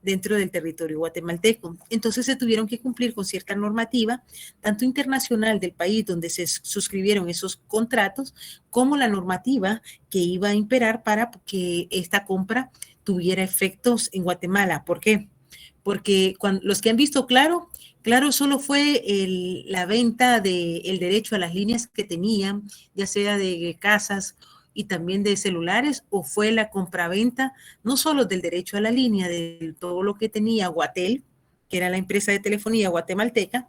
dentro del territorio guatemalteco. Entonces se tuvieron que cumplir con cierta normativa, tanto internacional del país donde se suscribieron esos contratos, como la normativa que iba a imperar para que esta compra tuviera efectos en Guatemala. ¿Por qué? Porque los que han visto Claro, Claro solo fue la venta del derecho a las líneas que tenían, ya sea de casas y también de celulares, o fue la compraventa no solo del derecho a la línea, de todo lo que tenía Guatel, que era la empresa de telefonía guatemalteca,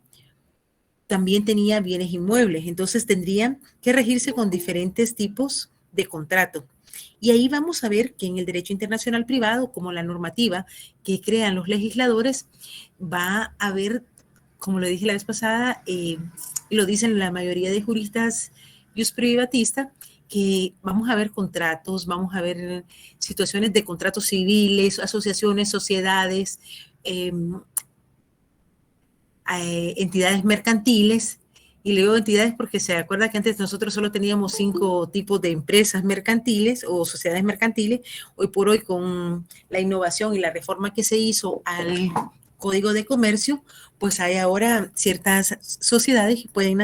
también tenía bienes inmuebles. Entonces tendrían que regirse con diferentes tipos de contrato. Y ahí vamos a ver que en el derecho internacional privado, como la normativa que crean los legisladores, va a haber, como lo dije la vez pasada, y lo dicen la mayoría de juristas privatistas, que vamos a ver contratos, vamos a ver situaciones de contratos civiles, asociaciones, sociedades, entidades mercantiles. Y le digo entidades porque se acuerda que antes nosotros solo teníamos 5 tipos de empresas mercantiles o sociedades mercantiles. Hoy por hoy, con la innovación y la reforma que se hizo al Código de Comercio, pues hay ahora ciertas sociedades que pueden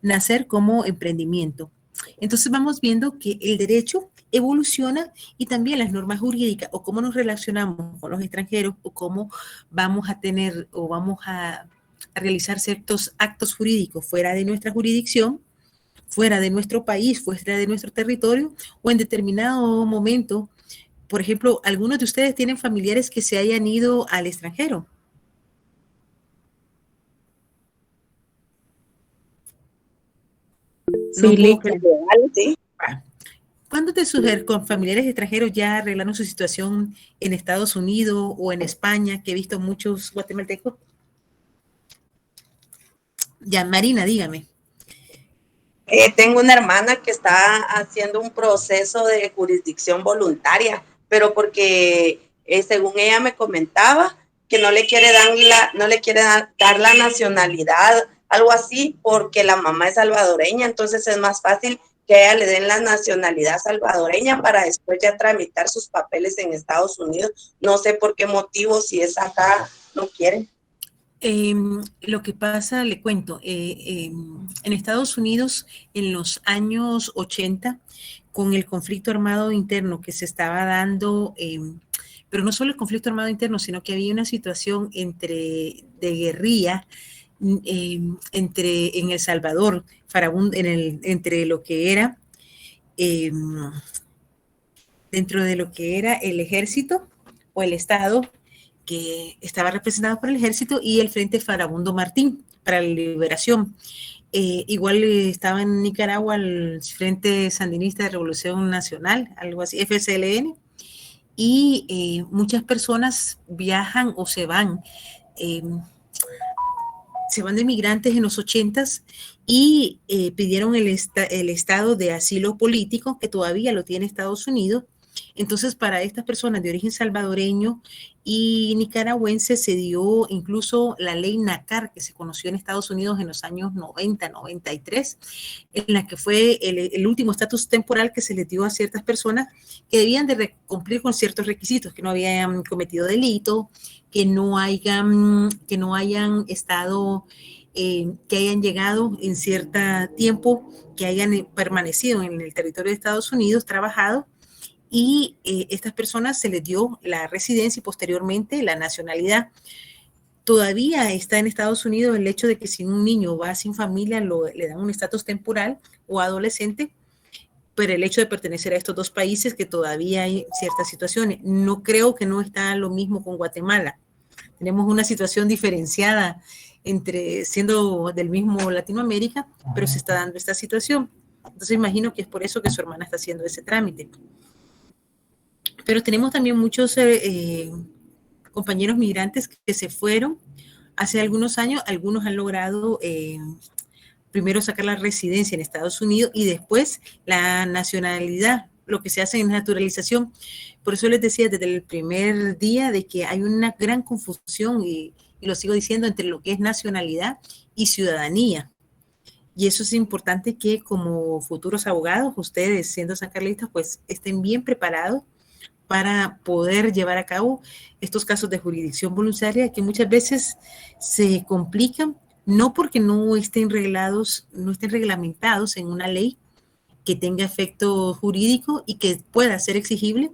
nacer como emprendimiento. Entonces vamos viendo que el derecho evoluciona y también las normas jurídicas, o cómo nos relacionamos con los extranjeros, o cómo vamos a tener o vamos a realizar ciertos actos jurídicos fuera de nuestra jurisdicción, fuera de nuestro país, fuera de nuestro territorio, o en determinado momento. Por ejemplo, ¿algunos de ustedes tienen familiares que se hayan ido al extranjero? No Sí, puedo Licha. creer. Sí. ¿Cuándo te sucede con familiares extranjeros ya arreglando su situación en Estados Unidos o en España, que he visto muchos guatemaltecos? Ya, Marina, dígame. Tengo una hermana que está haciendo un proceso de jurisdicción voluntaria, pero porque según ella me comentaba que no le quiere dar la nacionalidad, algo así, porque la mamá es salvadoreña, entonces es más fácil que a ella le den la nacionalidad salvadoreña para después ya tramitar sus papeles en Estados Unidos. No sé por qué motivo, si es acá, no quieren. Lo que pasa, le cuento, en Estados Unidos en los años 80, con el conflicto armado interno que se estaba dando, pero no solo el conflicto armado interno, sino que había una situación de guerrilla en El Salvador, entre lo que era, eh, dentro de lo que era el ejército o el Estado, que estaba representado por el ejército, y el Frente Farabundo Martín para la Liberación. Igual estaba en Nicaragua el Frente Sandinista de Revolución Nacional, algo así, FSLN, y muchas personas viajan o eh, se van de migrantes en los 80s y pidieron el estado de asilo político, que todavía lo tiene Estados Unidos. Entonces, para estas personas de origen salvadoreño y nicaragüense se dio incluso la ley NACAR, que se conoció en Estados Unidos en los años 90, 93, en la que fue el último estatus temporal que se les dio a ciertas personas que debían de cumplir con ciertos requisitos, que no habían cometido delito, que no hayan estado, que hayan llegado en cierto tiempo, que hayan permanecido en el territorio de Estados Unidos, trabajado, y estas personas se les dio la residencia y posteriormente la nacionalidad. Todavía está en Estados Unidos el hecho de que si un niño va sin familia le dan un estatus temporal o adolescente, pero el hecho de pertenecer a estos dos países, que todavía hay ciertas situaciones. No creo que no está lo mismo con Guatemala. Tenemos una situación diferenciada entre siendo del mismo Latinoamérica, pero se está dando esta situación. Entonces imagino que es por eso que su hermana está haciendo ese trámite. Pero tenemos también muchos compañeros migrantes que se fueron hace algunos años. Algunos han logrado primero sacar la residencia en Estados Unidos y después la nacionalidad. Lo que se hace en naturalización. Por eso les decía desde el primer día de que hay una gran confusión, y lo sigo diciendo, entre lo que es nacionalidad y ciudadanía. Y eso es importante, que como futuros abogados, ustedes siendo sancarlistas, pues estén bien preparados para poder llevar a cabo estos casos de jurisdicción voluntaria que muchas veces se complican, no porque no estén reglamentados en una ley que tenga efecto jurídico y que pueda ser exigible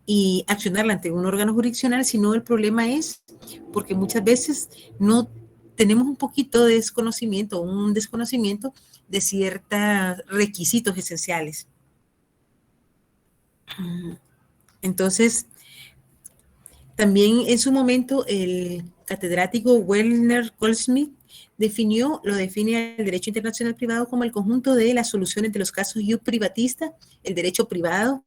y accionarla ante un órgano jurisdiccional, sino el problema es porque muchas veces no tenemos un poquito de desconocimiento, un desconocimiento de ciertos requisitos esenciales. Entonces, también en su momento el catedrático Werner Goldschmidt lo define el derecho internacional privado como el conjunto de las soluciones de los casos ius privatista, el derecho privado,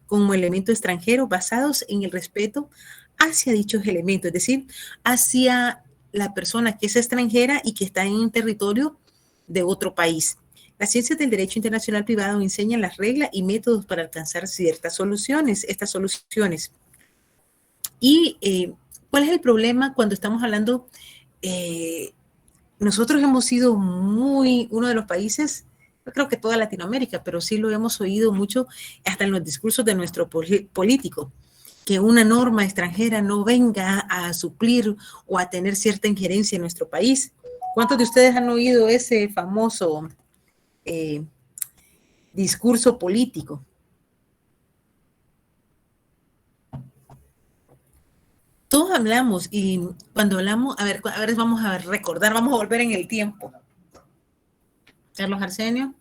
como elemento extranjero basados en el respeto hacia dichos elementos, es decir, hacia la persona que es extranjera y que está en un territorio de otro país. Las ciencias del derecho internacional privado enseñan las reglas y métodos para alcanzar estas soluciones. Y ¿cuál es el problema cuando estamos hablando? Nosotros hemos sido uno de los países, yo creo que toda Latinoamérica, pero sí lo hemos oído mucho hasta en los discursos de nuestro político, que una norma extranjera no venga a suplir o a tener cierta injerencia en nuestro país. ¿Cuántos de ustedes han oído ese famoso discurso político? Todos hablamos y cuando hablamos, a ver, vamos a recordar, vamos a volver en el tiempo. Carlos Arsenio.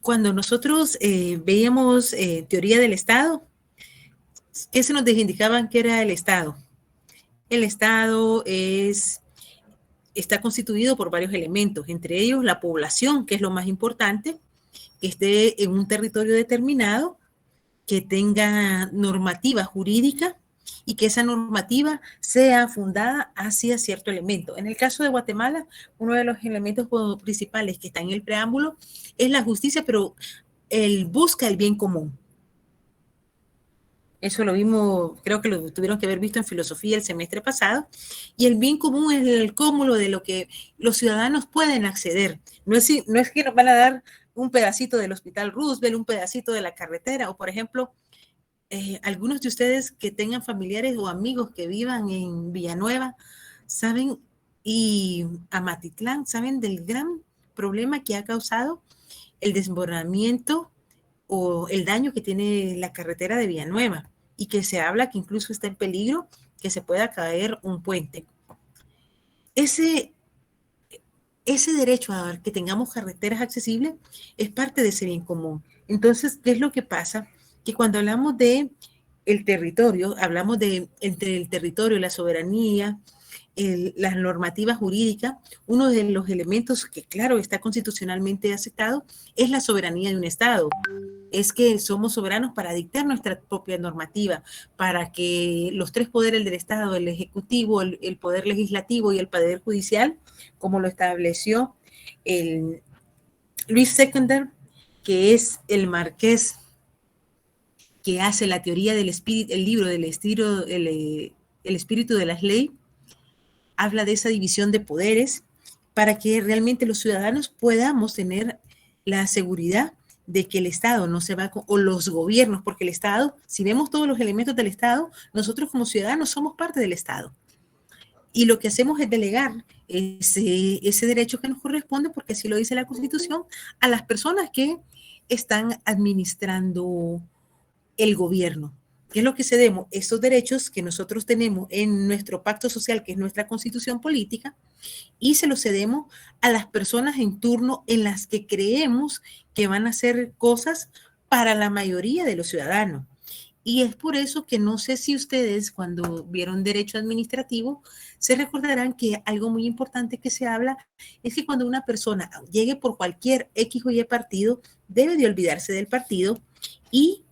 Cuando nosotros veíamos teoría del Estado, ¿qué se nos indicaban que era el Estado? El Estado está constituido por varios elementos, entre ellos la población, que es lo más importante, que esté en un territorio determinado, que tenga normativa jurídica y que esa normativa sea fundada hacia cierto elemento. En el caso de Guatemala, uno de los elementos principales que está en el preámbulo es la justicia, pero él busca el bien común. Eso lo vimos, creo que lo tuvieron que haber visto en filosofía el semestre pasado. Y el bien común es el cúmulo de lo que los ciudadanos pueden acceder. No es que nos van a dar un pedacito del Hospital Roosevelt, un pedacito de la carretera, o por ejemplo, algunos de ustedes que tengan familiares o amigos que vivan en Villanueva, saben, y Amatitlán, saben del gran problema que ha causado el desbordamiento o el daño que tiene la carretera de Villanueva, y que se habla que incluso está en peligro que se pueda caer un puente. Ese derecho a que tengamos carreteras accesibles es parte de ese bien común. Entonces, ¿qué es lo que pasa? Que cuando hablamos de el territorio, hablamos de entre el territorio, la soberanía, la normativa jurídica, uno de los elementos que, claro, está constitucionalmente aceptado es la soberanía de un Estado. Es que somos soberanos para dictar nuestra propia normativa, para que los tres poderes del Estado, el ejecutivo, el poder legislativo y el poder judicial, como lo estableció el Luis Seconder, que es el marqués que hace la teoría del espíritu, el libro del estilo, el espíritu de las leyes, habla de esa división de poderes para que realmente los ciudadanos podamos tener la seguridad de que el Estado no se va, o los gobiernos, porque el Estado, si vemos todos los elementos del Estado, nosotros como ciudadanos somos parte del Estado. Y lo que hacemos es delegar ese derecho que nos corresponde, porque así lo dice la Constitución, a las personas que están administrando el gobierno. ¿Qué es lo que cedemos? Esos derechos que nosotros tenemos en nuestro pacto social, que es nuestra constitución política, y se los cedemos a las personas en turno en las que creemos que van a hacer cosas para la mayoría de los ciudadanos. Y es por eso que no sé si ustedes cuando vieron derecho administrativo se recordarán que algo muy importante que se habla es que cuando una persona llegue por cualquier X o Y partido, debe de olvidarse del partido y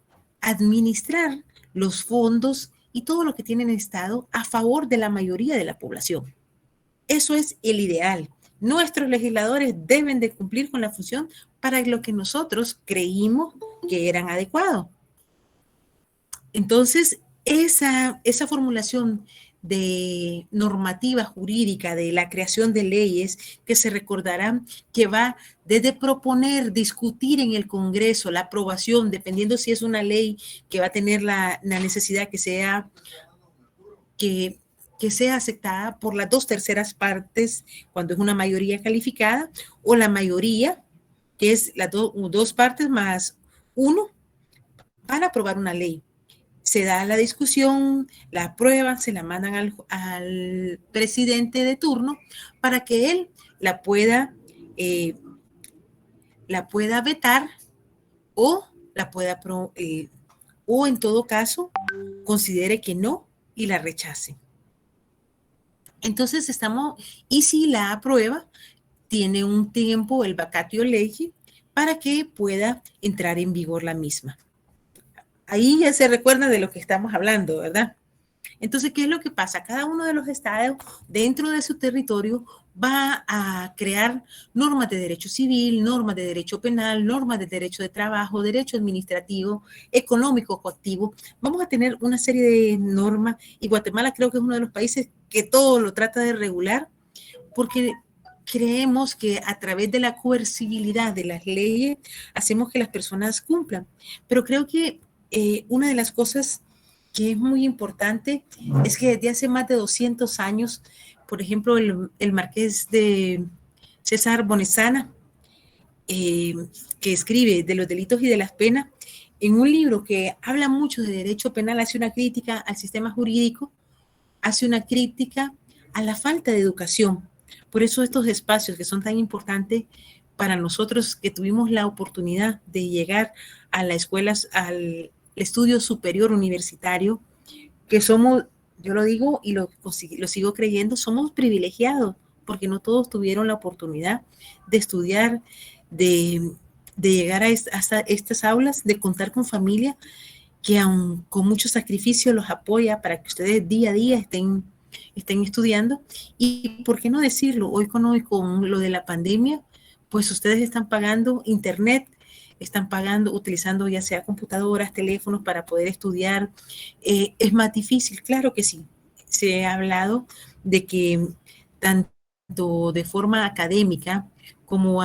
administrar los fondos y todo lo que tiene el Estado a favor de la mayoría de la población. Eso es el ideal. Nuestros legisladores deben de cumplir con la función para lo que nosotros creímos que eran adecuados. Entonces, esa formulación de normativa jurídica, de la creación de leyes, que se recordarán que va desde proponer, discutir en el Congreso, la aprobación, dependiendo si es una ley que va a tener la necesidad que sea aceptada por las 2/3 partes cuando es una mayoría calificada, o la mayoría, que es las dos partes más uno, para aprobar una ley. Se da la discusión, la aprueban, se la mandan al presidente de turno para que él la pueda vetar o o en todo caso considere que no y la rechace. Entonces y si la aprueba, tiene un tiempo el vacatio legis para que pueda entrar en vigor la misma. Ahí ya se recuerda de lo que estamos hablando, ¿verdad? Entonces, ¿qué es lo que pasa? Cada uno de los estados dentro de su territorio va a crear normas de derecho civil, normas de derecho penal, normas de derecho de trabajo, derecho administrativo, económico, coactivo. Vamos a tener una serie de normas y Guatemala creo que es uno de los países que todo lo trata de regular porque creemos que a través de la coercibilidad de las leyes hacemos que las personas cumplan. Pero creo que una de las cosas que es muy importante es que desde hace más de 200 años, por ejemplo, el marqués de César Bonesana, que escribe de los delitos y de las penas, en un libro que habla mucho de derecho penal, hace una crítica al sistema jurídico, hace una crítica a la falta de educación. Por eso estos espacios que son tan importantes para nosotros que tuvimos la oportunidad de llegar a las escuelas, al estudio superior universitario, que somos, yo lo digo y lo sigo creyendo, somos privilegiados, porque no todos tuvieron la oportunidad de estudiar, de llegar hasta estas aulas, de contar con familia que aun con mucho sacrificio los apoya para que ustedes día a día estén estudiando. Y por qué no decirlo, hoy con lo de la pandemia, pues ustedes están pagando internet, están utilizando ya sea computadoras, teléfonos para poder estudiar. Es más difícil, claro que sí. Se ha hablado de que tanto de forma académica como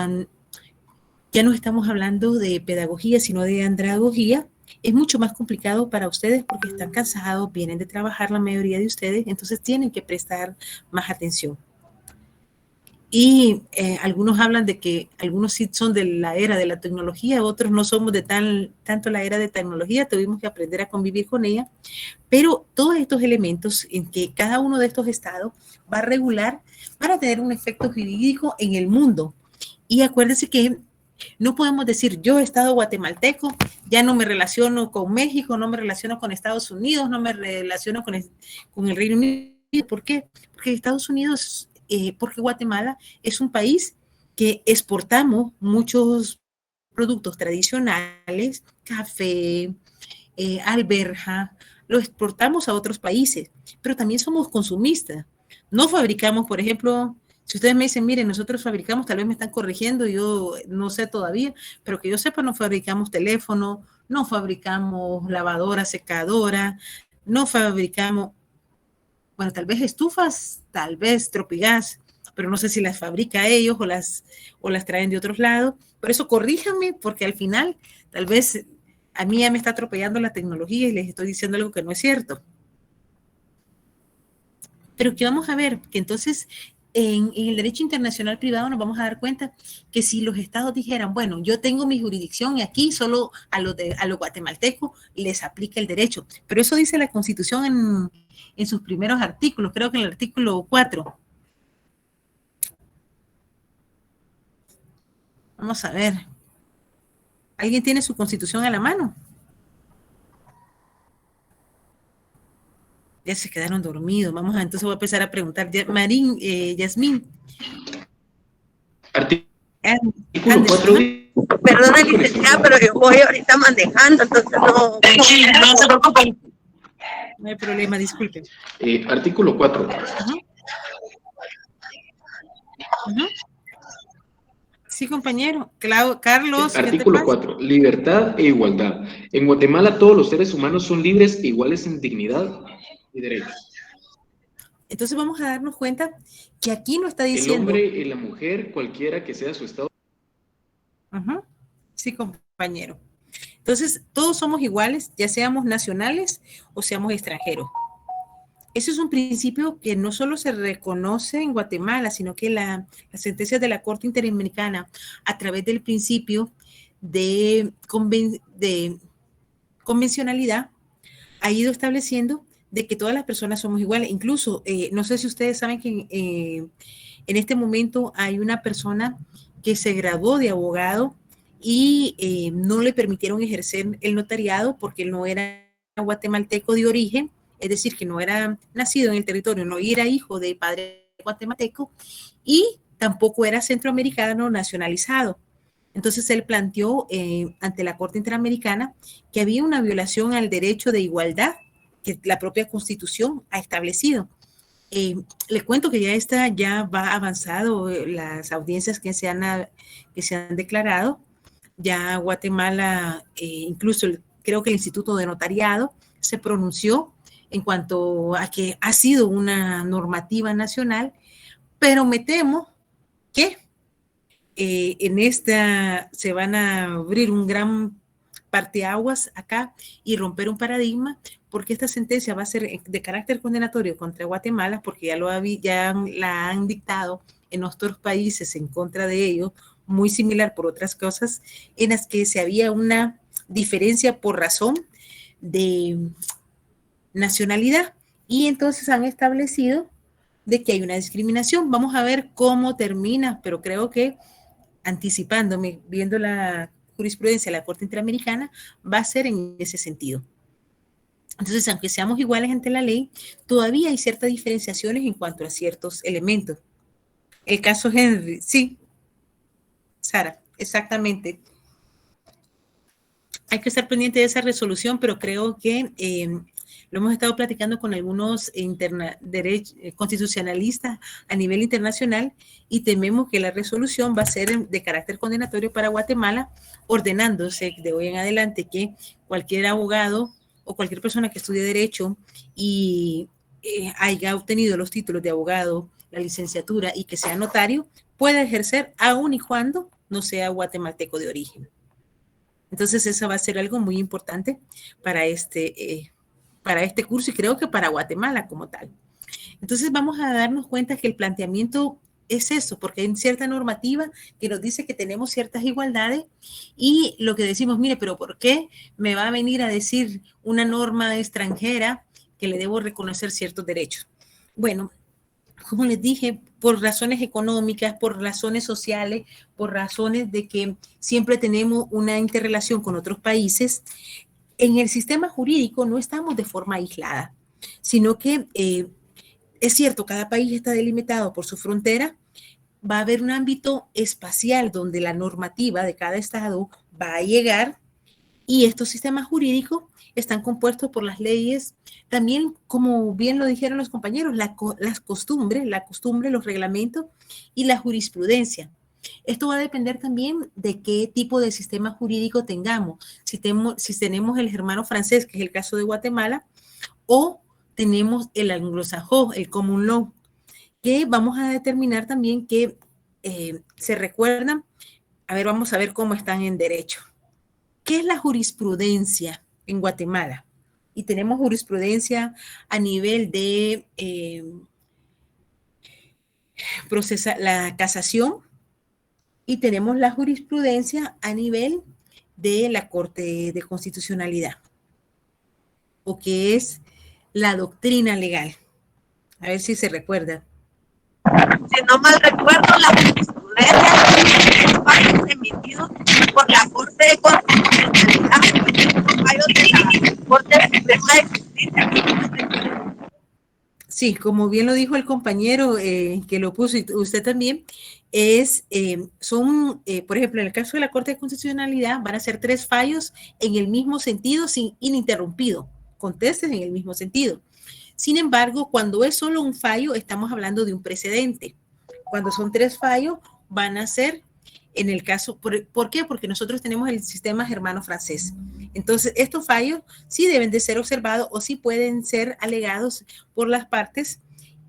ya no estamos hablando de pedagogía, sino de andragogía. Es mucho más complicado para ustedes porque están cansados, vienen de trabajar la mayoría de ustedes, entonces tienen que prestar más atención. Y algunos hablan de que algunos sí son de la era de la tecnología, otros no somos de tanto la era de tecnología, tuvimos que aprender a convivir con ella, pero todos estos elementos en que cada uno de estos estados va a regular para tener un efecto jurídico en el mundo. Y acuérdense que no podemos decir, yo estado guatemalteco, ya no me relaciono con México, no me relaciono con Estados Unidos, no me relaciono con el Reino Unido. ¿Por qué? Porque Estados Unidos, porque Guatemala es un país que exportamos muchos productos tradicionales, café, alberja, lo exportamos a otros países, pero también somos consumistas. No fabricamos, por ejemplo, si ustedes me dicen, miren, nosotros fabricamos, tal vez me están corrigiendo, yo no sé todavía, pero que yo sepa, no fabricamos teléfono, no fabricamos lavadora, secadora, no fabricamos, bueno, tal vez estufas, tal vez Tropigas, pero no sé si las fabrica ellos o las traen de otros lados. Por eso corríjanme, porque al final, tal vez a mí ya me está atropellando la tecnología y les estoy diciendo algo que no es cierto. Pero que vamos a ver, que entonces en el derecho internacional privado nos vamos a dar cuenta que si los estados dijeran, bueno, yo tengo mi jurisdicción y aquí solo a los guatemaltecos les aplica el derecho. Pero eso dice la Constitución en sus primeros artículos, creo que en el artículo 4. Vamos a ver. ¿Alguien tiene su Constitución a la mano? Ya se quedaron dormidos. Entonces voy a empezar a preguntar. Marín, Yasmín. Artículo 4. Perdona, licenciada, pero yo voy ahorita manejando, entonces no. No se preocupen. No hay problema, disculpen. Artículo 4. Sí, compañero. Carlos. Artículo 4. Libertad e igualdad. En Guatemala todos los seres humanos son libres e iguales en dignidad y derechos. Entonces vamos a darnos cuenta que aquí no está El diciendo... hombre y la mujer, cualquiera que sea su estado. Ajá. Sí, compañero. Entonces, todos somos iguales, ya seamos nacionales o seamos extranjeros. Ese es un principio que no solo se reconoce en Guatemala, sino que las sentencias de la Corte Interamericana, a través del principio de convencionalidad, ha ido estableciendo de que todas las personas somos iguales. Incluso, no sé si ustedes saben que en este momento hay una persona que se graduó de abogado y no le permitieron ejercer el notariado porque él no era guatemalteco de origen, es decir, que no era nacido en el territorio, no era hijo de padre guatemalteco y tampoco era centroamericano nacionalizado. Entonces él planteó ante la Corte Interamericana que había una violación al derecho de igualdad que la propia Constitución ha establecido. Les cuento que ya va avanzado las audiencias que se han declarado. Ya Guatemala, incluso creo que el Instituto de Notariado se pronunció en cuanto a que ha sido una normativa nacional, pero me temo que en esta se van a abrir un gran parteaguas acá y romper un paradigma, porque esta sentencia va a ser de carácter condenatorio contra Guatemala, porque ya la han dictado en otros países en contra de ellos, muy similar por otras cosas, en las que se había una diferencia por razón de nacionalidad, y entonces han establecido de que hay una discriminación. Vamos a ver cómo termina, pero creo que anticipándome, viendo la jurisprudencia de la Corte Interamericana, va a ser en ese sentido. Entonces, aunque seamos iguales ante la ley, todavía hay ciertas diferenciaciones en cuanto a ciertos elementos. El caso Henry, sí, Sara, exactamente. Hay que estar pendiente de esa resolución, pero creo que lo hemos estado platicando con algunos constitucionalistas a nivel internacional y tememos que la resolución va a ser de carácter condenatorio para Guatemala, ordenándose de hoy en adelante que cualquier abogado o cualquier persona que estudie Derecho y haya obtenido los títulos de abogado, la licenciatura y que sea notario, pueda ejercer aun y cuando no sea guatemalteco de origen. Entonces, eso va a ser algo muy importante para este curso y creo que para Guatemala como tal. Entonces, vamos a darnos cuenta que el planteamiento es eso, porque hay cierta normativa que nos dice que tenemos ciertas igualdades y lo que decimos, mire, pero ¿por qué me va a venir a decir una norma extranjera que le debo reconocer ciertos derechos? Bueno, como les dije, por razones económicas, por razones sociales, por razones de que siempre tenemos una interrelación con otros países, en el sistema jurídico no estamos de forma aislada, sino que es cierto, cada país está delimitado por su frontera, va a haber un ámbito espacial donde la normativa de cada estado va a llegar y estos sistemas jurídicos están compuestos por las leyes, también, como bien lo dijeron los compañeros, las costumbres, los reglamentos y la jurisprudencia. Esto va a depender también de qué tipo de sistema jurídico tengamos. Si tenemos el germano francés, que es el caso de Guatemala, o tenemos el anglosajón, el common law, que vamos a determinar también que se recuerdan. A ver, vamos a ver cómo están en derecho. ¿Qué es la jurisprudencia en Guatemala? Y tenemos jurisprudencia a nivel de la casación y tenemos la jurisprudencia a nivel de la Corte de Constitucionalidad, o que es la doctrina legal. A ver si se recuerda. Si no mal recuerdo, la jurisprudencia es fallos emitidos por la Corte de Constitucionalidad, fallos de la Corte Suprema de Justicia. Sí, como bien lo dijo el compañero que lo puso y usted también, por ejemplo, en el caso de la Corte de Constitucionalidad van a ser 3 fallos en el mismo sentido, ininterrumpido, contestes en el mismo sentido. Sin embargo, cuando es solo un fallo, estamos hablando de un precedente. Cuando son 3 fallos, van a ser, en el caso, ¿por qué? Porque nosotros tenemos el sistema germano francés. Entonces, estos fallos sí deben de ser observados o sí pueden ser alegados por las partes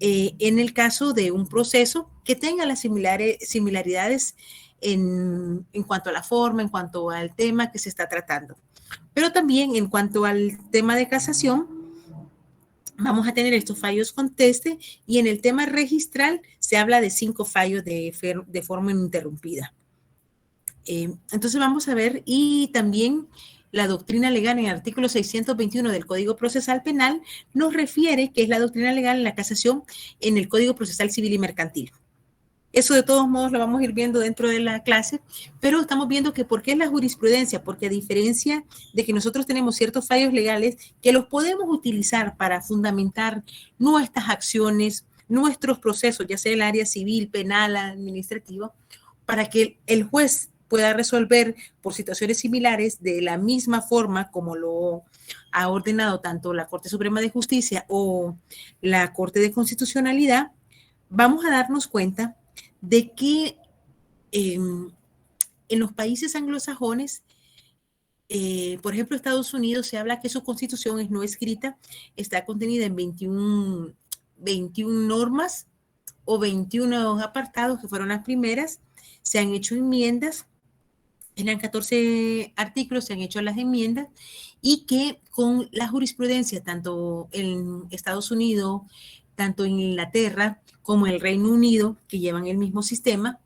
en el caso de un proceso que tenga las similaridades en cuanto a la forma, en cuanto al tema que se está tratando. Pero también en cuanto al tema de casación, vamos a tener estos fallos conteste y en el tema registral se habla de 5 fallos de forma ininterrumpida. Entonces vamos a ver, y también la doctrina legal en el artículo 621 del Código Procesal Penal nos refiere que es la doctrina legal en la casación en el Código Procesal Civil y Mercantil. Eso de todos modos lo vamos a ir viendo dentro de la clase, pero estamos viendo que ¿por qué es la jurisprudencia? Porque a diferencia de que nosotros tenemos ciertos fallos legales que los podemos utilizar para fundamentar nuestras acciones, nuestros procesos, ya sea el área civil, penal, administrativa, para que el juez pueda resolver por situaciones similares de la misma forma como lo ha ordenado tanto la Corte Suprema de Justicia o la Corte de Constitucionalidad, vamos a darnos cuenta de que en los países anglosajones, por ejemplo, Estados Unidos, se habla que su constitución es no escrita, está contenida en 21 normas o 21 apartados que fueron las primeras, se han hecho enmiendas, eran 14 artículos, se han hecho las enmiendas, y que con la jurisprudencia, tanto en Estados Unidos, tanto en Inglaterra como en el Reino Unido, que llevan el mismo sistema,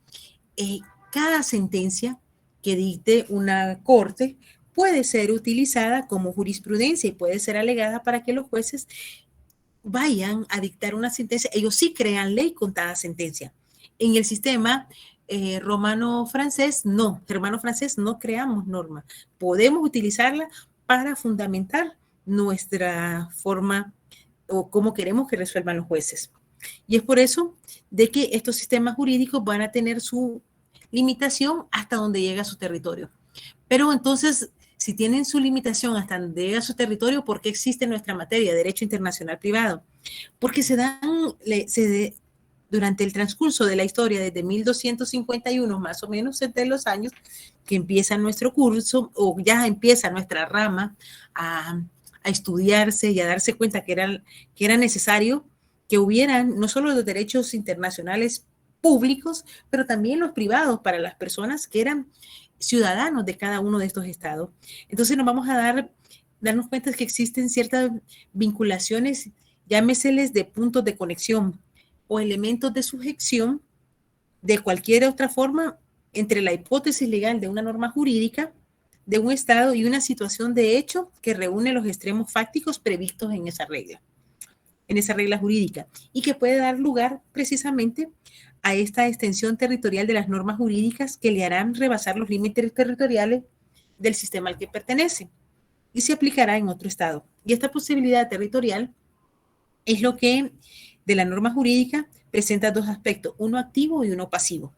cada sentencia que dicte una corte puede ser utilizada como jurisprudencia y puede ser alegada para que los jueces vayan a dictar una sentencia. Ellos sí crean ley con cada sentencia. En el sistema romano-francés, no. Germano-francés no creamos norma. Podemos utilizarla para fundamentar nuestra forma o cómo queremos que resuelvan los jueces. Y es por eso de que estos sistemas jurídicos van a tener su limitación hasta donde llega su territorio. Pero entonces, si tienen su limitación hasta donde llega su territorio, ¿por qué existe nuestra materia de derecho internacional privado? Porque durante el transcurso de la historia, desde 1251 más o menos, de los años que empieza nuestro curso o ya empieza nuestra rama a estudiarse y a darse cuenta que era necesario que hubieran no solo los derechos internacionales públicos, pero también los privados para las personas que eran ciudadanos de cada uno de estos estados. Entonces nos vamos a darnos cuenta de que existen ciertas vinculaciones, llámeseles de puntos de conexión o elementos de sujeción de cualquier otra forma entre la hipótesis legal de una norma jurídica de un estado y una situación de hecho que reúne los extremos fácticos previstos en esa regla jurídica, y que puede dar lugar precisamente a esta extensión territorial de las normas jurídicas que le harán rebasar los límites territoriales del sistema al que pertenece y se aplicará en otro estado. Y esta posibilidad territorial es lo que de la norma jurídica presenta dos aspectos, uno activo y uno pasivo.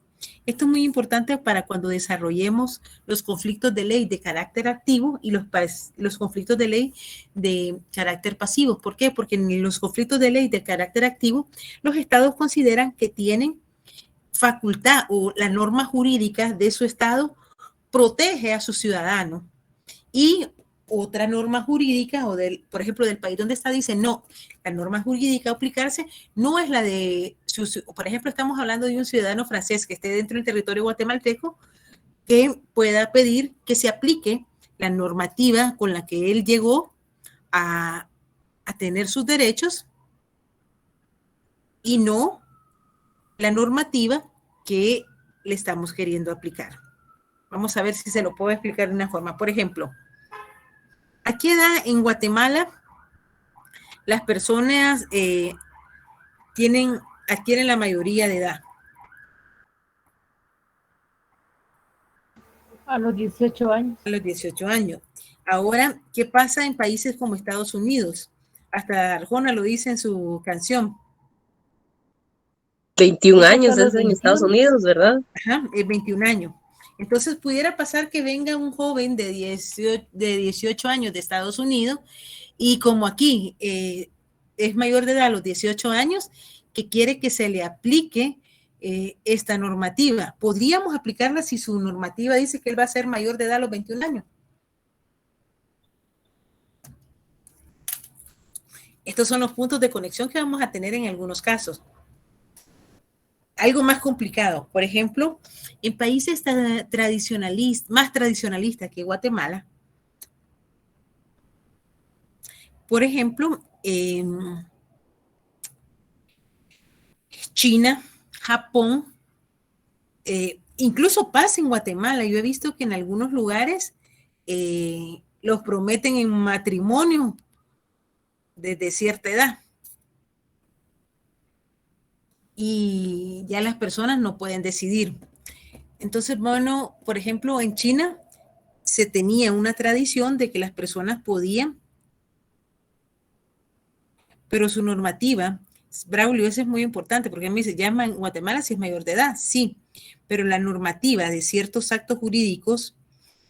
Esto es muy importante para cuando desarrollemos los conflictos de ley de carácter activo y los conflictos de ley de carácter pasivo. ¿Por qué? Porque en los conflictos de ley de carácter activo, los estados consideran que tienen facultad o la norma jurídica de su estado protege a sus ciudadanos, y otra norma jurídica o por ejemplo del país donde está dice no, la norma jurídica a aplicarse no es la de por ejemplo estamos hablando de un ciudadano francés que esté dentro del territorio guatemalteco que pueda pedir que se aplique la normativa con la que él llegó a tener sus derechos y no la normativa que le estamos queriendo aplicar. Vamos a ver si se lo puedo explicar de una forma. Por ejemplo, ¿a qué edad en Guatemala las personas adquieren la mayoría de edad? A los 18 años. A los 18 años. Ahora, ¿qué pasa en países como Estados Unidos? Hasta Arjona lo dice en su canción. 21 años es en Estados Unidos, ¿verdad? Ajá, es 21 años. Entonces pudiera pasar que venga un joven de 18 años de Estados Unidos y como aquí es mayor de edad a los 18 años, que quiere que se le aplique esta normativa. ¿Podríamos aplicarla si su normativa dice que él va a ser mayor de edad a los 21 años? Estos son los puntos de conexión que vamos a tener en algunos casos. Algo más complicado, por ejemplo, en países más tradicionalistas que Guatemala, por ejemplo, China, Japón, incluso pasa en Guatemala. Yo he visto que en algunos lugares los prometen en matrimonio desde cierta edad. Y ya las personas no pueden decidir. Entonces, bueno, por ejemplo, en China se tenía una tradición de que las personas podían, pero su normativa, Braulio, eso es muy importante, porque me dice, ya en Guatemala si es mayor de edad, sí, pero la normativa de ciertos actos jurídicos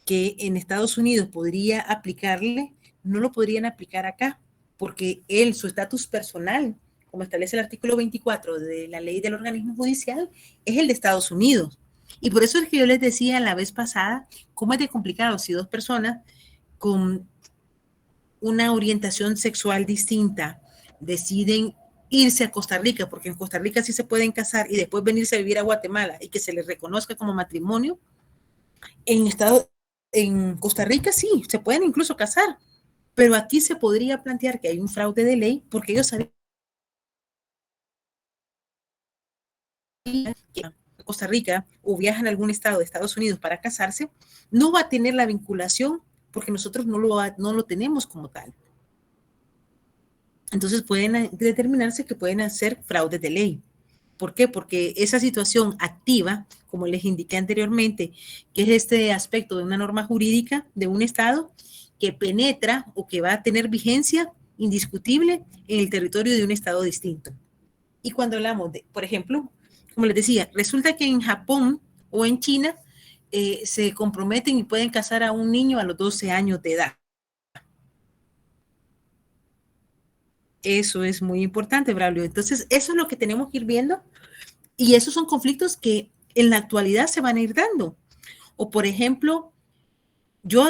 que en Estados Unidos podría aplicarle, no lo podrían aplicar acá, porque él, su estatus personal, como establece el artículo 24 de la ley del organismo judicial, es el de Estados Unidos. Y por eso es que yo les decía la vez pasada, cómo es de complicado si dos personas con una orientación sexual distinta deciden irse a Costa Rica, porque en Costa Rica sí se pueden casar y después venirse a vivir a Guatemala y que se les reconozca como matrimonio. En Costa Rica sí, se pueden incluso casar, pero aquí se podría plantear que hay un fraude de ley porque ellos sabían que Costa Rica o viajan a algún estado de Estados Unidos para casarse, no va a tener la vinculación porque nosotros no lo tenemos como tal. Entonces pueden determinarse que pueden hacer fraudes de ley. ¿Por qué? Porque esa situación activa, como les indiqué anteriormente, que es este aspecto de una norma jurídica de un estado que penetra o que va a tener vigencia indiscutible en el territorio de un estado distinto. Y cuando hablamos de, por ejemplo, como les decía, resulta que en Japón o en China se comprometen y pueden casar a un niño a los 12 años de edad. Eso es muy importante, Braulio. Entonces, eso es lo que tenemos que ir viendo y esos son conflictos que en la actualidad se van a ir dando. O, por ejemplo, yo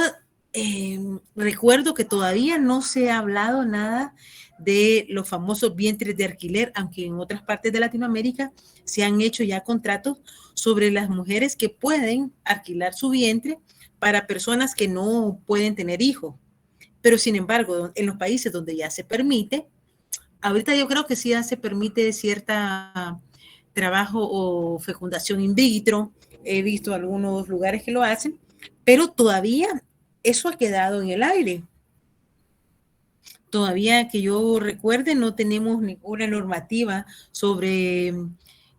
recuerdo que todavía no se ha hablado nada de los famosos vientres de alquiler, aunque en otras partes de Latinoamérica se han hecho ya contratos sobre las mujeres que pueden alquilar su vientre para personas que no pueden tener hijos. Pero sin embargo, en los países donde ya se permite, ahorita yo creo que sí ya se permite cierta trabajo o fecundación in vitro. He visto algunos lugares que lo hacen, pero todavía eso ha quedado en el aire. Todavía que yo recuerde, no tenemos ninguna normativa sobre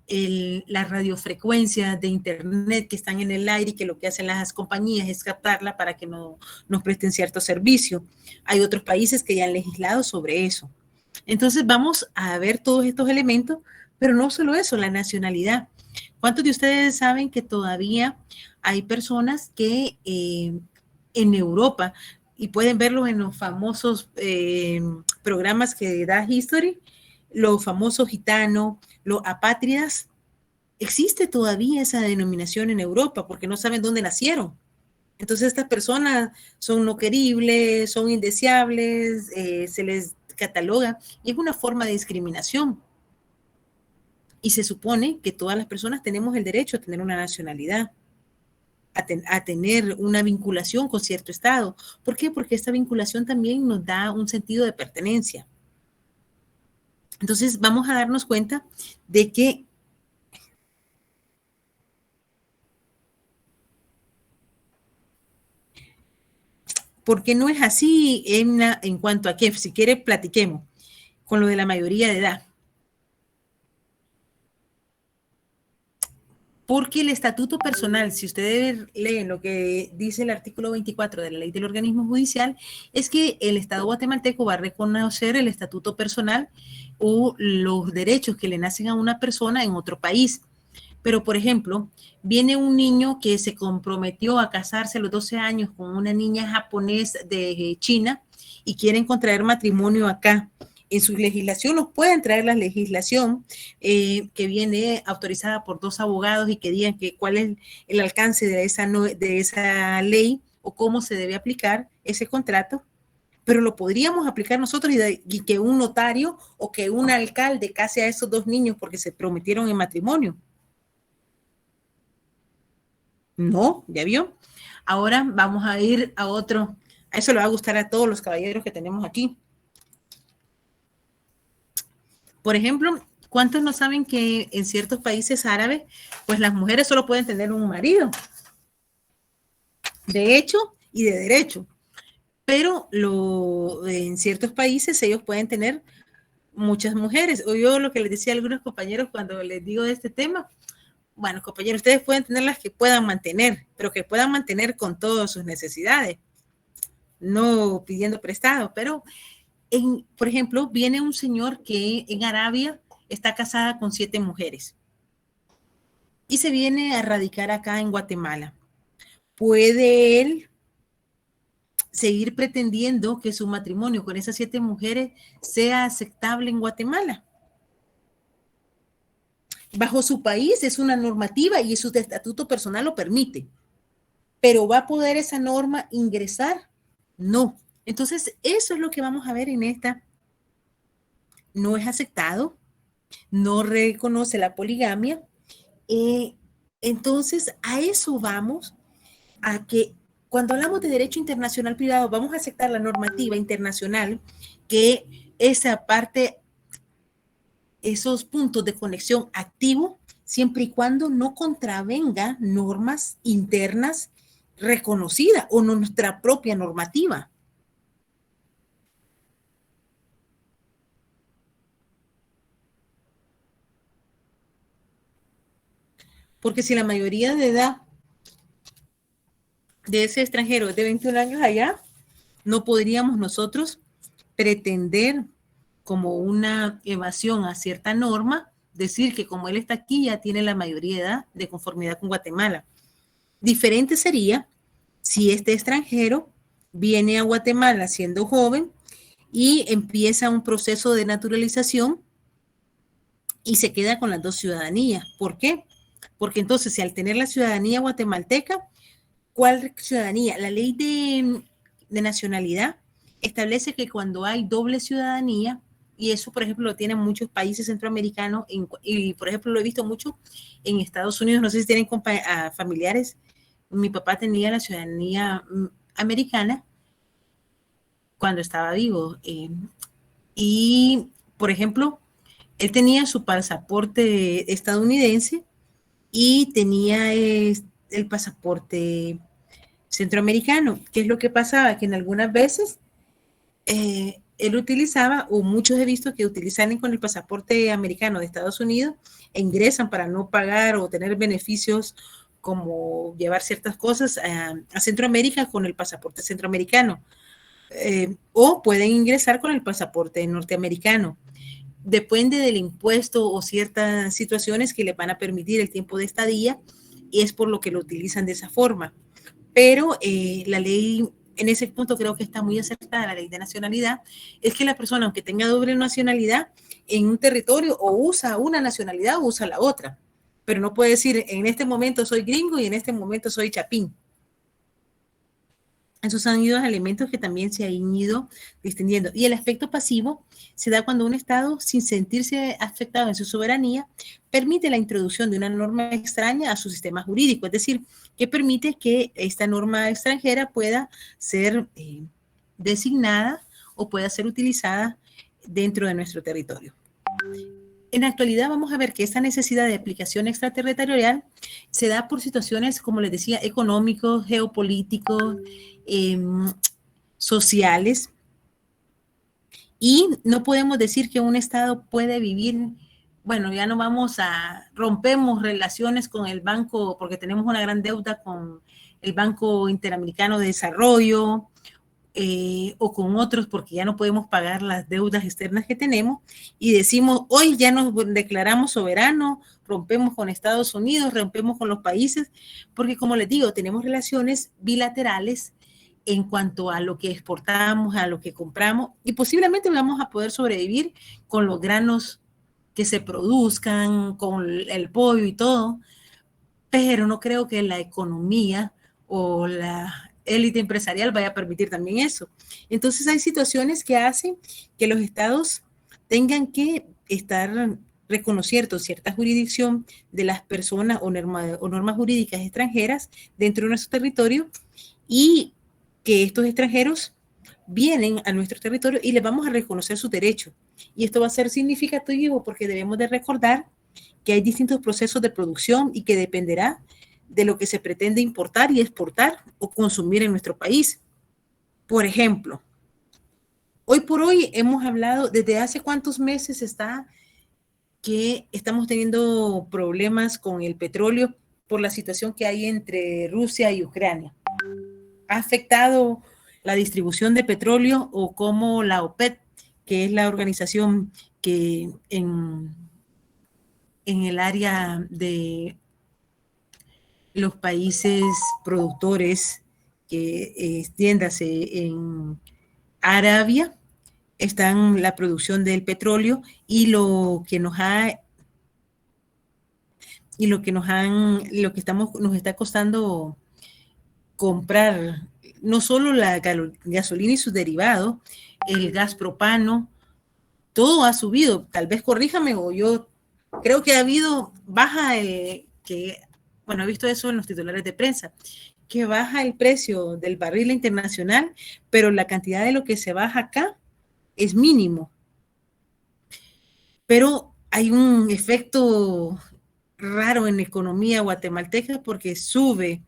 las radiofrecuencias de internet que están en el aire y que lo que hacen las compañías es captarla para que no nos presten cierto servicio. Hay otros países que ya han legislado sobre eso. Entonces vamos a ver todos estos elementos, pero no solo eso, la nacionalidad. ¿Cuántos de ustedes saben que todavía hay personas que en Europa, y pueden verlo en los famosos programas que da History, los famosos gitanos, los apátridas, existe todavía esa denominación en Europa porque no saben dónde nacieron? Entonces estas personas son no queribles, son indeseables, se les cataloga y es una forma de discriminación. Y se supone que todas las personas tenemos el derecho a tener una nacionalidad, a tener una vinculación con cierto estado. ¿Por qué? Porque esta vinculación también nos da un sentido de pertenencia. Entonces vamos a darnos cuenta de que porque no es así en cuanto a que, si quiere, platiquemos con lo de la mayoría de edad. Porque el estatuto personal, si ustedes leen lo que dice el artículo 24 de la ley del organismo judicial, es que el Estado guatemalteco va a reconocer el estatuto personal o los derechos que le nacen a una persona en otro país. Pero, por ejemplo, viene un niño que se comprometió a casarse a los 12 años con una niña japonesa de China y quieren contraer matrimonio acá. En su legislación nos pueden traer la legislación que viene autorizada por 2 abogados y que digan que cuál es el alcance de esa ley o cómo se debe aplicar ese contrato. pero lo podríamos aplicar nosotros y que un notario o que un alcalde case a esos dos niños porque se prometieron en matrimonio. No, ¿ya vio? Ahora vamos a ir a otro. A eso le va a gustar a todos los caballeros que tenemos aquí. Por ejemplo, ¿cuántos no saben que en ciertos países árabes, pues las mujeres solo pueden tener un marido? De hecho y de derecho. Pero en ciertos países ellos pueden tener muchas mujeres. O yo lo que les decía a algunos compañeros cuando les digo de este tema, bueno, compañeros, ustedes pueden tener las que puedan mantener, pero que puedan mantener con todas sus necesidades, no pidiendo prestado. Pero, por ejemplo, viene un señor que en Arabia está casada con 7 mujeres y se viene a radicar acá en Guatemala. ¿Puede él seguir pretendiendo que su matrimonio con esas 7 mujeres sea aceptable en Guatemala? Bajo su país es una normativa y su estatuto personal lo permite. ¿Pero va a poder esa norma ingresar? No. Entonces, eso es lo que vamos a ver en esta. No es aceptado, no reconoce la poligamia. Entonces, a eso vamos, a que cuando hablamos de derecho internacional privado, vamos a aceptar la normativa internacional, que esa parte, esos puntos de conexión activo, siempre y cuando no contravenga normas internas reconocidas o nuestra propia normativa. Porque si la mayoría de edad de ese extranjero es de 21 años allá, no podríamos nosotros pretender como una evasión a cierta norma, decir que como él está aquí ya tiene la mayoría de edad de conformidad con Guatemala. Diferente sería si este extranjero viene a Guatemala siendo joven y empieza un proceso de naturalización y se queda con las 2 ciudadanías. ¿Por qué? Porque entonces, si al tener la ciudadanía guatemalteca, ¿cuál ciudadanía? La ley de nacionalidad establece que cuando hay doble ciudadanía, y eso, por ejemplo, lo tienen muchos países centroamericanos, y por ejemplo, lo he visto mucho en Estados Unidos, no sé si tienen familiares. Mi papá tenía la ciudadanía americana cuando estaba vivo. Y, por ejemplo, él tenía su pasaporte estadounidense y tenía el pasaporte centroamericano. ¿Qué es lo que pasaba? Que en algunas veces él utilizaba, o muchos he visto que utilizan con el pasaporte americano de Estados Unidos e ingresan para no pagar o tener beneficios como llevar ciertas cosas a Centroamérica con el pasaporte centroamericano. O pueden ingresar con el pasaporte norteamericano. Depende del impuesto o ciertas situaciones que le van a permitir el tiempo de estadía, y es por lo que lo utilizan de esa forma. Pero la ley, en ese punto creo que está muy acertada, la ley de nacionalidad, es que la persona, aunque tenga doble nacionalidad, en un territorio o usa una nacionalidad o usa la otra. Pero no puede decir, en este momento soy gringo y en este momento soy chapín. Esos han ido elementos que también se han ido distinguiendo. Y el aspecto pasivo se da cuando un Estado, sin sentirse afectado en su soberanía, permite la introducción de una norma extraña a su sistema jurídico, es decir, que permite que esta norma extranjera pueda ser designada o pueda ser utilizada dentro de nuestro territorio. En la actualidad vamos a ver que esta necesidad de aplicación extraterritorial se da por situaciones, como les decía, económicos, geopolíticos, sociales, y no podemos decir que un Estado puede vivir, bueno, ya no rompemos relaciones con el banco porque tenemos una gran deuda con el Banco Interamericano de Desarrollo, o con otros porque ya no podemos pagar las deudas externas que tenemos, y decimos, hoy ya nos declaramos soberanos, rompemos con Estados Unidos, rompemos con los países, porque como les digo, tenemos relaciones bilaterales en cuanto a lo que exportamos, a lo que compramos, y posiblemente vamos a poder sobrevivir con los granos que se produzcan, con el pollo y todo, pero no creo que la economía o élite empresarial vaya a permitir también eso. Entonces hay situaciones que hacen que los estados tengan que reconocer cierta jurisdicción de las personas o normas jurídicas extranjeras dentro de nuestro territorio, y que estos extranjeros vienen a nuestro territorio y les vamos a reconocer sus derechos. Y esto va a ser significativo porque debemos de recordar que hay distintos procesos de producción y que dependerá de lo que se pretende importar y exportar o consumir en nuestro país. Por ejemplo, hoy por hoy hemos hablado, desde hace cuántos meses que estamos teniendo problemas con el petróleo por la situación que hay entre Rusia y Ucrania. ¿Ha afectado la distribución de petróleo o cómo la OPEP, que es la organización que en el área de los países productores, que extiéndase en Arabia, están la producción del petróleo y lo que nos está costando comprar no solo la gasolina y sus derivados, el gas propano, todo ha subido. Tal vez corríjame, o yo creo que ha habido he visto eso en los titulares de prensa, que baja el precio del barril internacional, pero la cantidad de lo que se baja acá es mínimo. Pero hay un efecto raro en la economía guatemalteca porque sube.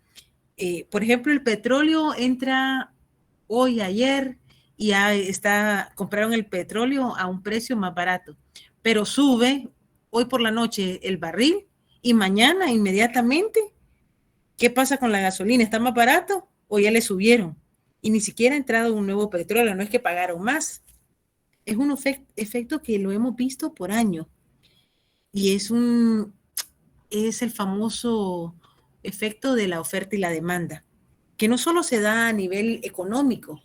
Por ejemplo, el petróleo entra hoy, ayer, y ya compraron el petróleo a un precio más barato, pero sube hoy por la noche el barril y mañana inmediatamente, ¿qué pasa con la gasolina? ¿Está más barato o ya le subieron? Y ni siquiera ha entrado un nuevo petróleo, no es que pagaron más. Es un efecto que lo hemos visto por años y es el famoso efecto de la oferta y la demanda, que no solo se da a nivel económico,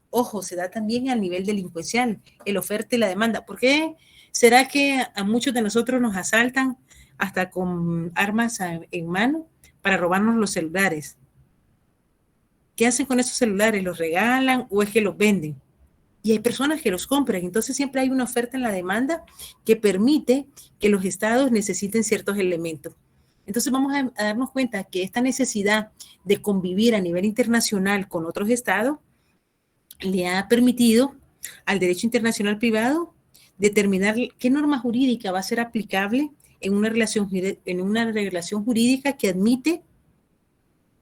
ojo, se da también a nivel delincuencial, el oferta y la demanda. ¿Por qué será que a muchos de nosotros nos asaltan hasta con armas en mano para robarnos los celulares? ¿Qué hacen con esos celulares? ¿Los regalan o es que los venden? Y hay personas que los compran. Entonces siempre hay una oferta en la demanda que permite que los estados necesiten ciertos elementos. Entonces vamos a darnos cuenta que esta necesidad de convivir a nivel internacional con otros estados le ha permitido al derecho internacional privado determinar qué norma jurídica va a ser aplicable en una relación jurídica que admite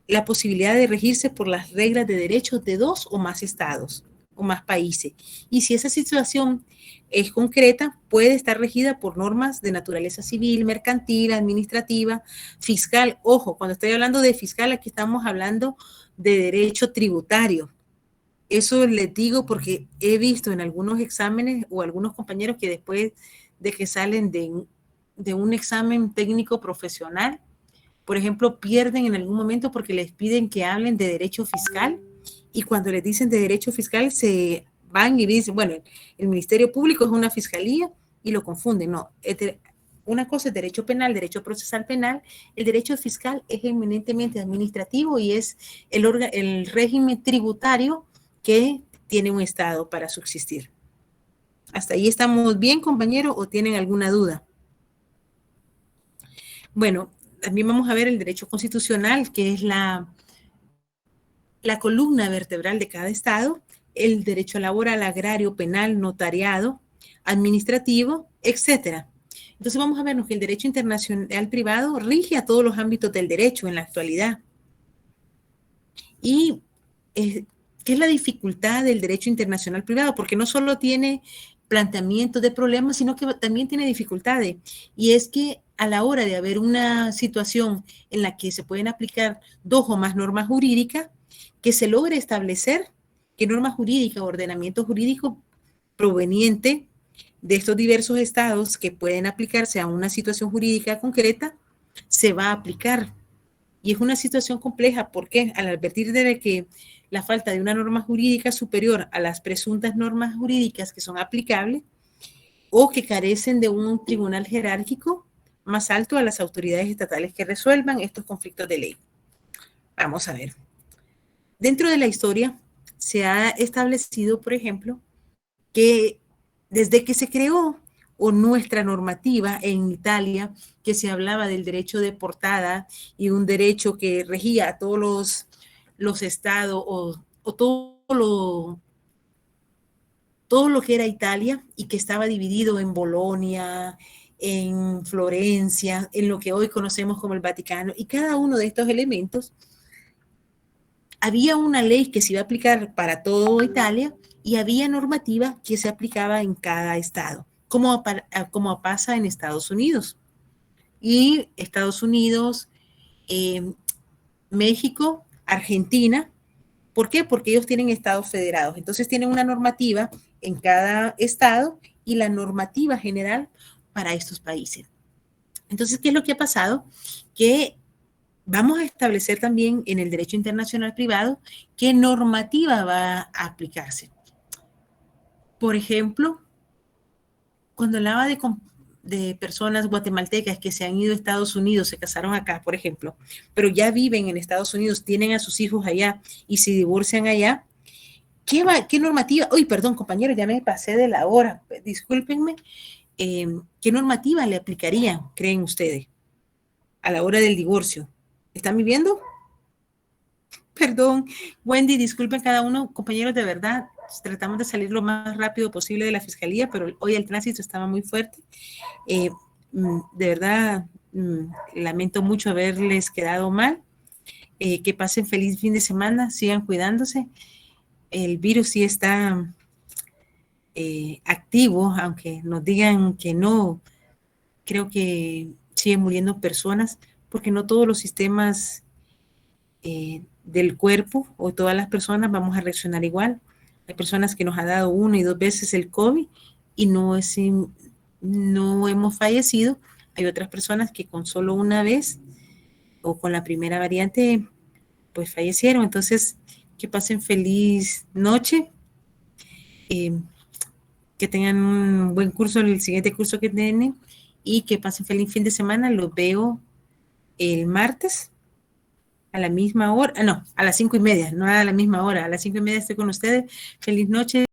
la posibilidad de regirse por las reglas de derechos de 2 o más estados o más países. Y si esa situación es concreta, puede estar regida por normas de naturaleza civil, mercantil, administrativa, fiscal. Ojo, cuando estoy hablando de fiscal, aquí estamos hablando de derecho tributario. Eso les digo porque he visto en algunos exámenes o algunos compañeros que después de que salen de un examen técnico profesional, por ejemplo, pierden en algún momento porque les piden que hablen de derecho fiscal, y cuando les dicen de derecho fiscal se van y dicen, bueno, el Ministerio Público es una fiscalía y lo confunden. No, una cosa es derecho penal, derecho procesal penal, el derecho fiscal es eminentemente administrativo y es el régimen tributario que tiene un Estado para subsistir. ¿Hasta ahí estamos bien, compañero, o tienen alguna duda? Bueno, también vamos a ver el derecho constitucional, que es la columna vertebral de cada estado, el derecho laboral, agrario, penal, notariado, administrativo, etcétera. Entonces vamos a vernos que el derecho internacional privado rige a todos los ámbitos del derecho en la actualidad. Y ¿qué es la dificultad del derecho internacional privado? Porque no solo tiene planteamientos de problemas, sino que también tiene dificultades. Y es que a la hora de haber una situación en la que se pueden aplicar 2 o más normas jurídicas, que se logre establecer qué norma jurídica o ordenamiento jurídico proveniente de estos diversos estados que pueden aplicarse a una situación jurídica concreta se va a aplicar. Y es una situación compleja porque al advertir de que la falta de una norma jurídica superior a las presuntas normas jurídicas que son aplicables o que carecen de un tribunal jerárquico más alto a las autoridades estatales que resuelvan estos conflictos de ley. Vamos a ver. Dentro de la historia se ha establecido, por ejemplo, que desde que se creó o nuestra normativa en Italia, que se hablaba del derecho de portada y un derecho que regía a todos los estados o todo lo que era Italia y que estaba dividido en Bolonia, en Florencia, en lo que hoy conocemos como el Vaticano, y cada uno de estos elementos había una ley que se iba a aplicar para toda Italia y había normativa que se aplicaba en cada estado, como pasa en Estados Unidos. Y Estados Unidos, México, Argentina, ¿por qué? Porque ellos tienen estados federados, entonces tienen una normativa en cada estado y la normativa general para estos países. Entonces, ¿qué es lo que ha pasado? Que vamos a establecer también en el derecho internacional privado qué normativa va a aplicarse. Por ejemplo, cuando hablaba de personas guatemaltecas que se han ido a Estados Unidos, se casaron acá, por ejemplo, pero ya viven en Estados Unidos, tienen a sus hijos allá y se divorcian allá, ¿qué normativa? Uy, perdón, compañeros, ya me pasé de la hora, discúlpenme. ¿Qué normativa le aplicarían, creen ustedes, a la hora del divorcio? ¿Están viviendo? Perdón, Wendy, disculpen cada uno, compañeros, de verdad, tratamos de salir lo más rápido posible de la fiscalía, pero hoy el tránsito estaba muy fuerte. De verdad, lamento mucho haberles quedado mal. Que pasen feliz fin de semana, sigan cuidándose. El virus sí está activo, aunque nos digan que no, creo que siguen muriendo personas, porque no todos los sistemas del cuerpo o todas las personas vamos a reaccionar igual. Hay personas que nos ha dado 1 y 2 veces el COVID y no hemos fallecido. Hay otras personas que con solo una vez o con la primera variante pues fallecieron. Entonces, que pasen feliz noche, que tengan un buen curso, el siguiente curso que tienen, y que pasen feliz fin de semana. Los veo el martes a la misma hora, no, a las 5:30, no a la misma hora, a las 5:30 estoy con ustedes. Feliz noche.